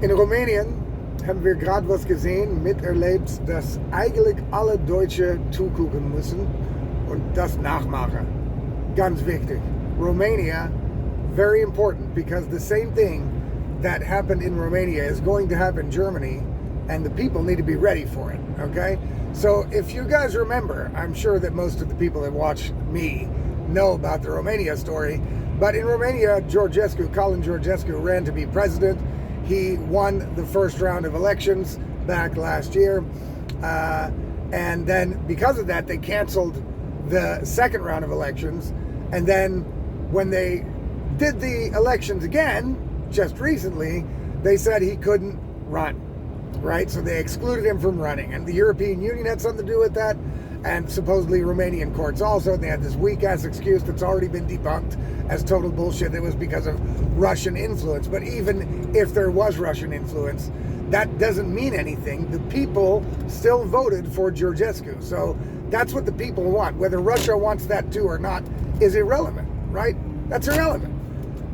In Rumänien haben wir gerade was gesehen, miterlebt, dass eigentlich alle Deutsche zugucken müssen und das nachmachen. Ganz wichtig. Romania, very important, because the same thing that happened in Romania is going to happen in Germany, and the people need to be ready for it, okay? So if you guys remember, I'm sure that most of the people that watch me know about the Romania story, but in Romania, Calin Georgescu ran to be president. He won the first round of elections back last year, and then because of that, they canceled the second round of elections, and then when they did the elections again, just recently, they said he couldn't run, right? So they excluded him from running, and the European Union had something to do with that, and supposedly Romanian courts also. They had this weak-ass excuse that's already been debunked as total bullshit. It was because of Russian influence. But even if there was Russian influence, that doesn't mean anything. The people still voted for Georgescu. So that's what the people want. Whether Russia wants that too or not is irrelevant, right? That's irrelevant.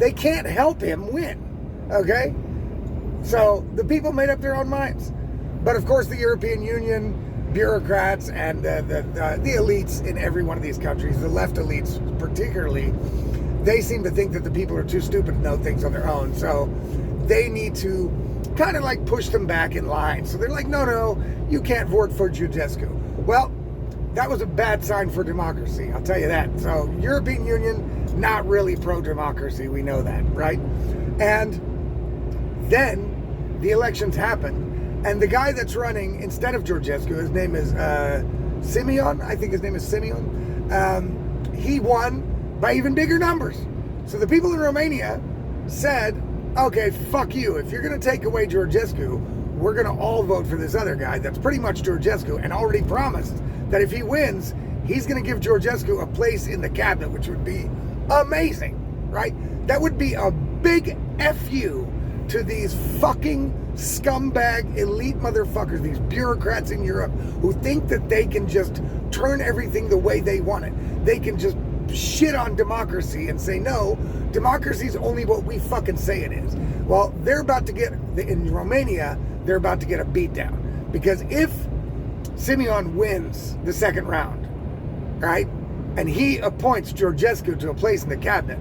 They can't help him win, okay? So the people made up their own minds. But of course the European Union, bureaucrats, and the elites in every one of these countries, the left elites particularly, they seem to think that the people are too stupid to know things on their own. So they need to kind of like push them back in line. So they're like, no, you can't vote for Georgescu. Well, that was a bad sign for democracy, I'll tell you that. So European Union, not really pro-democracy, we know that, right? And then the elections happen, and the guy that's running instead of Georgescu, his name is Simeon, I think his name is Simeon, he won by even bigger numbers. So the people in Romania said, okay, fuck you. If you're going to take away Georgescu, we're going to all vote for this other guy that's pretty much Georgescu and already promised that if he wins, he's going to give Georgescu a place in the cabinet, which would be amazing, right? That would be a big FU to these fucking scumbag elite motherfuckers, these bureaucrats in Europe who think that they can just turn everything the way they want it. They can just shit on democracy and say, no, democracy is only what we fucking say it is. Well, they're about to get, in Romania, they're about to get a beatdown. Because if Simeon wins the second round, right, and he appoints Georgescu to a place in the cabinet,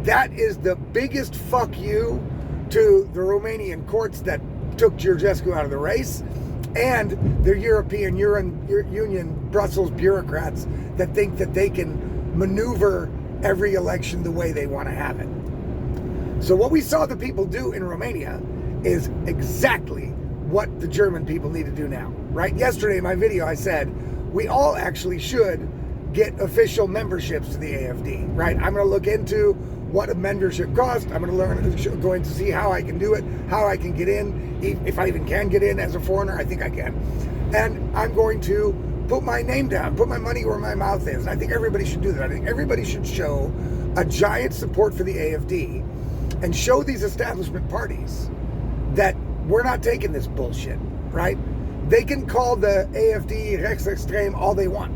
that is the biggest fuck you to the Romanian courts that took Georgescu out of the race, and the European Union Brussels bureaucrats that think that they can maneuver every election the way they want to have it. So what we saw the people do in Romania is exactly what the German people need to do now, right? Yesterday in my video I said we all actually should get official memberships to the AFD, right? I'm going to look into what a membership costs. I'm going to see how I can do it, how I can get in, if I even can get in as a foreigner. I think I can. And I'm going to put my name down, put my money where my mouth is. And I think everybody should do that. I think everybody should show a giant support for the AFD and show these establishment parties that we're not taking this bullshit, right? They can call the AFD rechtsextreem all they want,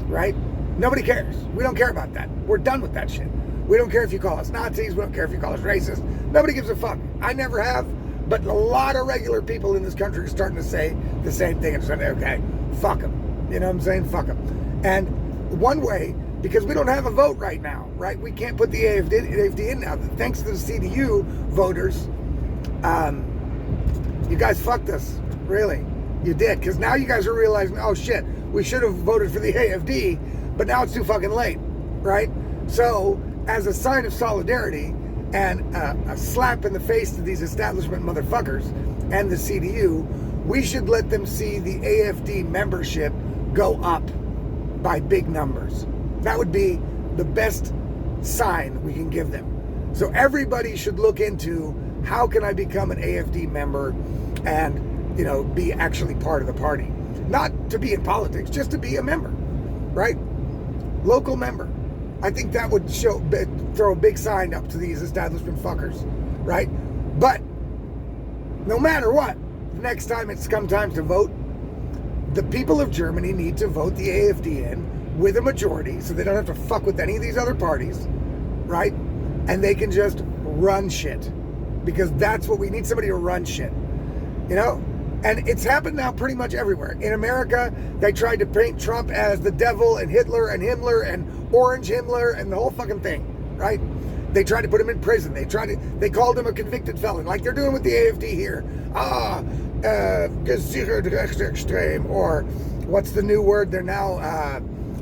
right? Nobody cares. We don't care about that. We're done with that shit. We don't care if you call us Nazis. We don't care if you call us racist. Nobody gives a fuck. I never have, but a lot of regular people in this country are starting to say the same thing and saying, okay, fuck them. You know what I'm saying? Fuck them. And one way, because we don't have a vote right now, right? We can't put the AFD in now. Thanks to the CDU voters, you guys fucked us. Really. You did. Because now you guys are realizing, oh shit, we should have voted for the AFD, but now it's too fucking late, right? So, as a sign of solidarity and a slap in the face to these establishment motherfuckers and the CDU, we should let them see the AFD membership go up by big numbers. That would be the best sign we can give them. So everybody should look into how can I become an AFD member and, you know, be actually part of the party. Not to be in politics, just to be a member, right? Local member. I think that would throw a big sign up to these establishment fuckers, right? But no matter what, next time it's come time to vote, the people of Germany need to vote the AFD in with a majority so they don't have to fuck with any of these other parties, right? And they can just run shit. because that's what we need, somebody to run shit, you know? And it's happened now pretty much everywhere. In America, they tried to paint Trump as the devil and Hitler and Himmler and Orange Himmler and the whole fucking thing, right? They tried to put him in prison. They called him a convicted felon, like they're doing with the AFD here. Gesichert rechtsextreem, or what's the new word? They're now,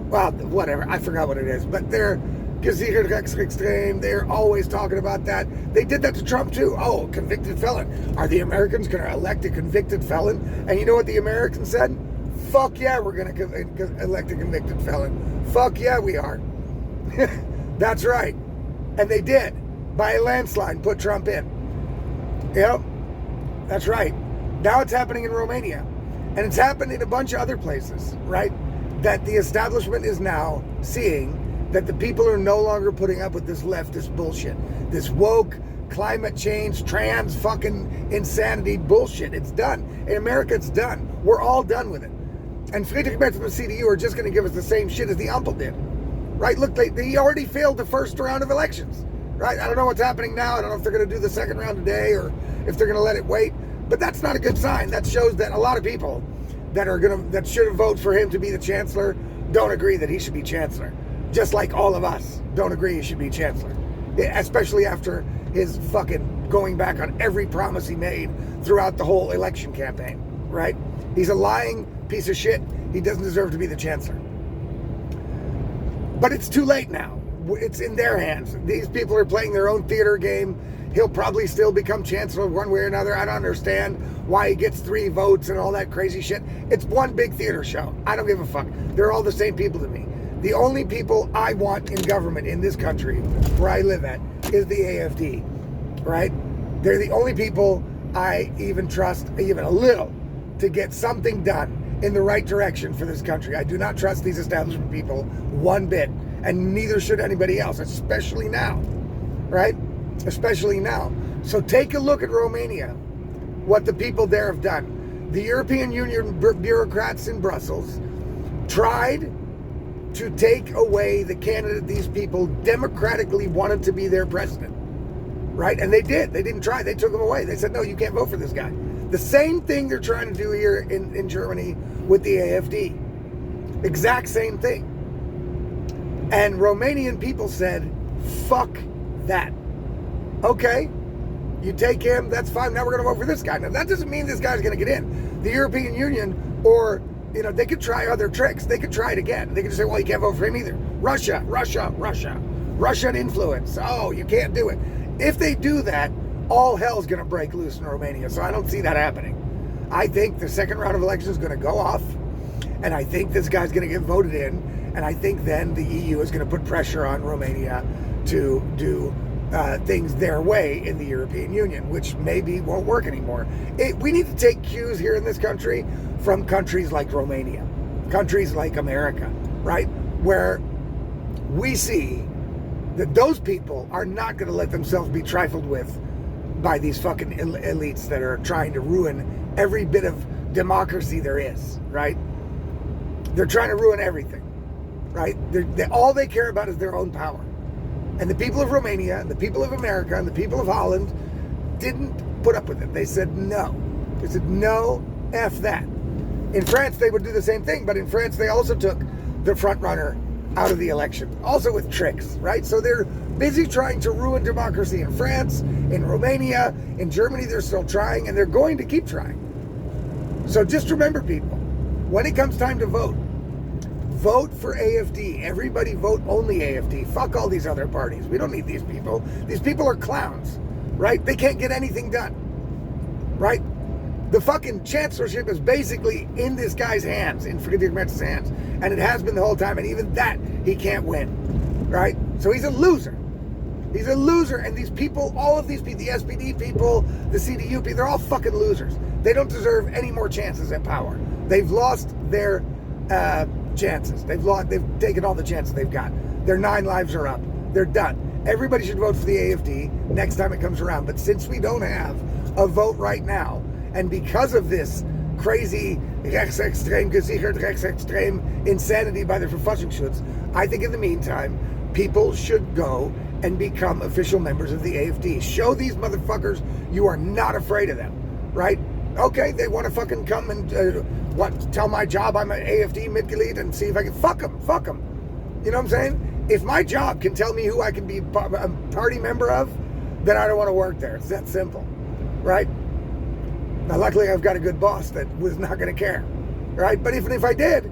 well, whatever. I forgot what it is, but they're gesichert rechtsextreem. They're always talking about that. They did that to Trump too. Oh, convicted felon. Are the Americans going to elect a convicted felon? And you know what the Americans said? Fuck yeah, we're going to elect a convicted felon. Fuck yeah, we are. That's right. And they did, by a landslide, put Trump in. Yep, that's right. Now it's happening in Romania. And it's happened in a bunch of other places, right? That the establishment is now seeing that the people are no longer putting up with this leftist bullshit. This woke, climate change, trans fucking insanity bullshit. It's done. In America, it's done. We're all done with it. And Friedrich Merz and the CDU are just going to give us the same shit as the Ampel did. Right, look, they already failed the first round of elections, right? I don't know what's happening now. I don't know if they're going to do the second round today or if they're going to let it wait. But that's not a good sign. That shows that a lot of people that should vote for him to be the chancellor don't agree that he should be chancellor. Just like all of us don't agree he should be chancellor. Especially after his fucking going back on every promise he made throughout the whole election campaign, right? He's a lying piece of shit. He doesn't deserve to be the chancellor. But it's too late now. It's in their hands. These people are playing their own theater game. He'll probably still become chancellor one way or another. I don't understand why he gets 3 votes and all that crazy shit. It's one big theater show. I don't give a fuck. They're all the same people to me. The only people I want in government in this country, where I live at, is the AFD, right? They're the only people I even trust, even a little, to get something done in the right direction for this country. I do not trust these establishment people one bit, and neither should anybody else, especially now, right? Especially now. So take a look at Romania, what the people there have done. The European Union bureaucrats in Brussels tried to take away the candidate these people democratically wanted to be their president, right? And they did. They didn't try. They took him away. They said, no, you can't vote for this guy. The same thing they're trying to do here in Germany with the AFD. Exact same thing. And Romanian people said, fuck that. Okay, you take him, that's fine. Now we're going to vote for this guy. Now, that doesn't mean this guy's going to get in. The European Union, or, you know, they could try other tricks. They could try it again. They could just say, well, you can't vote for him either. Russian influence. Oh, you can't do it. If they do that, all hell's going to break loose in Romania. So I don't see that happening. I think the second round of elections is going to go off, and I think this guy's going to get voted in, and I think then the EU is going to put pressure on Romania to do things their way in the European Union, which maybe won't work anymore. We need to take cues here in this country from countries like Romania, countries like America, right? Where we see that those people are not going to let themselves be trifled with by these fucking elites that are trying to ruin every bit of democracy there is, right? They're trying to ruin everything, right? All they care about is their own power. And the people of Romania, and the people of America, and the people of Holland didn't put up with it. They said no. They said no, F that. In France, they would do the same thing, but in France, they also took the front runner out of the election, also with tricks, right? So they're busy trying to ruin democracy in France, in Romania, in Germany, they're still trying, and they're going to keep trying. So just remember, people, when it comes time to vote for AFD. Everybody vote only AFD. Fuck all these other parties. We don't need these people. These people are clowns, right? They can't get anything done, right? The fucking chancellorship is basically in this guy's hands, in Friedrich Merz's hands, and it has been the whole time, and even that he can't win, right? So he's a loser. He's a loser, and these people, all of these people, the SPD people, the CDU people, they're all fucking losers. They don't deserve any more chances at power. They've lost their chances. They've taken all the chances they've got. Their 9 lives are up. They're done. Everybody should vote for the AFD next time it comes around. But since we don't have a vote right now, and because of this crazy rechtsextreme, gesichert rechtsextreme insanity by the Verfassungsschutz, I think in the meantime, People should go and become official members of the AFD. Show these motherfuckers you are not afraid of them, right? Okay, they want to fucking come and tell my job I'm an AFD Mitglied and see if I can fuck them. You know what I'm saying? If my job can tell me who I can be a party member of, then I don't want to work there. It's that simple, right? Now, luckily, I've got a good boss that was not going to care, right? But even if I did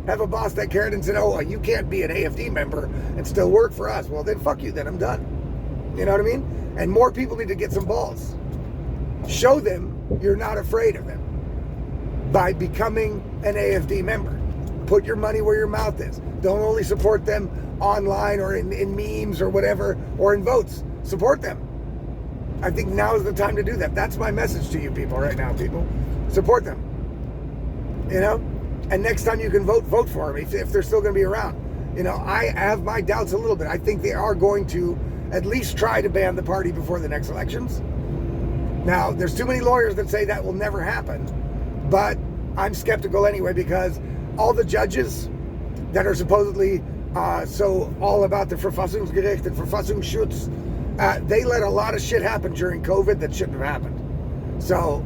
have a boss that cared and said, oh, you can't be an AFD member and still work for us, well, then fuck you, then I'm done. You know what I mean? And more people need to get some balls. Show them you're not afraid of them by becoming an AFD member. Put your money where your mouth is. Don't only support them online or in memes or whatever, or in votes. Support them. I think now is the time to do that. That's my message to you people right now, people. Support them. You know? And next time you can vote for them if they're still going to be around. You know, I have my doubts a little bit. I think they are going to at least try to ban the party before the next elections. Now, there's too many lawyers that say that will never happen. But I'm skeptical anyway, because all the judges that are supposedly so all about the Verfassungsgericht and Verfassungsschutz, they let a lot of shit happen during COVID that shouldn't have happened. So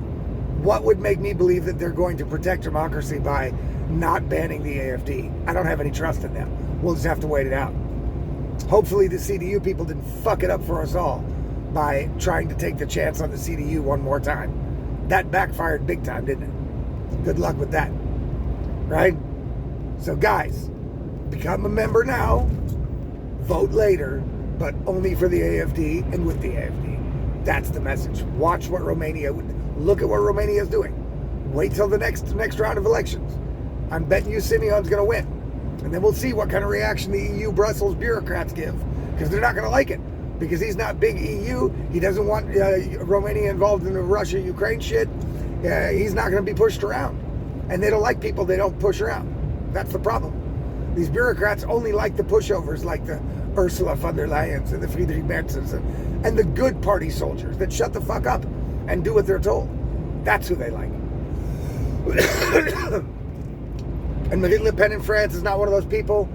what would make me believe that they're going to protect democracy by not banning the AFD? I don't have any trust in them. We'll just have to wait it out. Hopefully the CDU people didn't fuck it up for us all by trying to take the chance on the CDU one more time. That backfired big time, didn't it? Good luck with that. Right? So guys, become a member now, vote later, but only for the AFD and with the AFD. That's the message. Watch what look at what Romania is doing. Wait till the next round of elections. I'm betting you Simeon's going to win. And then we'll see what kind of reaction the EU Brussels bureaucrats give, because they're not going to like it. Because he's not big EU. He doesn't want Romania involved in the Russia-Ukraine shit. He's not going to be pushed around. And they don't like people they don't push around. That's the problem. These bureaucrats only like the pushovers, like the Ursula von der Leyens and the Friedrich Merzens and the good party soldiers that shut the fuck up and do what they're told. That's who they like. And Marine Le Pen in France is not one of those people.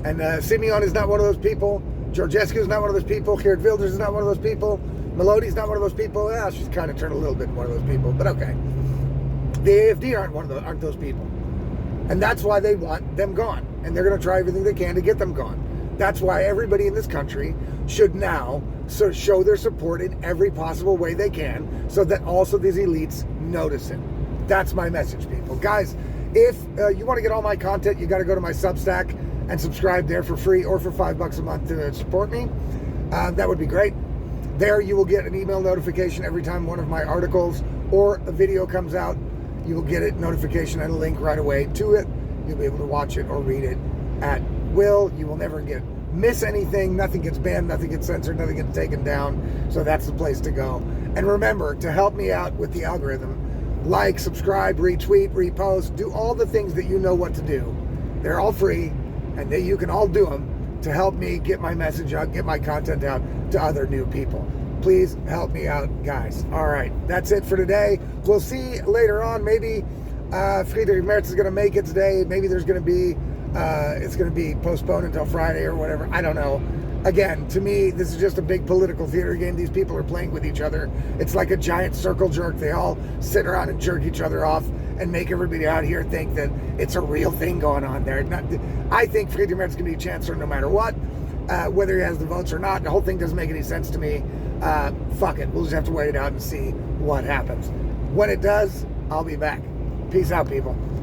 And Simeon is not one of those people. Georgescu is not one of those people. Geert Wilders is not one of those people. Melodi's not one of those people. Well, she's kind of turned a little bit one of those people, but okay. The AFD aren't those people. And that's why they want them gone. And they're going to try everything they can to get them gone. That's why everybody in this country should now show their support in every possible way they can, so that also these elites notice it. That's my message, people. Guys, if you want to get all my content, you got to go to my Substack and subscribe there for free or for $5 a month to support me. That would be great. There you will get an email notification every time one of my articles or a video comes out. You will get a notification and a link right away to it. You'll be able to watch it or read it at will. You will never miss anything. Nothing gets banned, nothing gets censored, nothing gets taken down. So that's the place to go. And remember to help me out with the algorithm. Like, subscribe, retweet, repost, do all the things that you know what to do. They're all free, and you can all do them to help me get my message out, get my content out to other new people. Please help me out, guys. All right, that's it for today. We'll see later on. Maybe Friedrich Merz is going to make it today. Maybe there's going to be, it's going to be postponed until Friday or whatever. I don't know. Again, to me, this is just a big political theater game. These people are playing with each other. It's like a giant circle jerk. They all sit around and jerk each other off and make everybody out here think that it's a real thing going on there. I think Friedrich Merz is going to be chancellor no matter what, whether he has the votes or not. The whole thing doesn't make any sense to me. Fuck it. We'll just have to wait it out and see what happens. When it does, I'll be back. Peace out, people.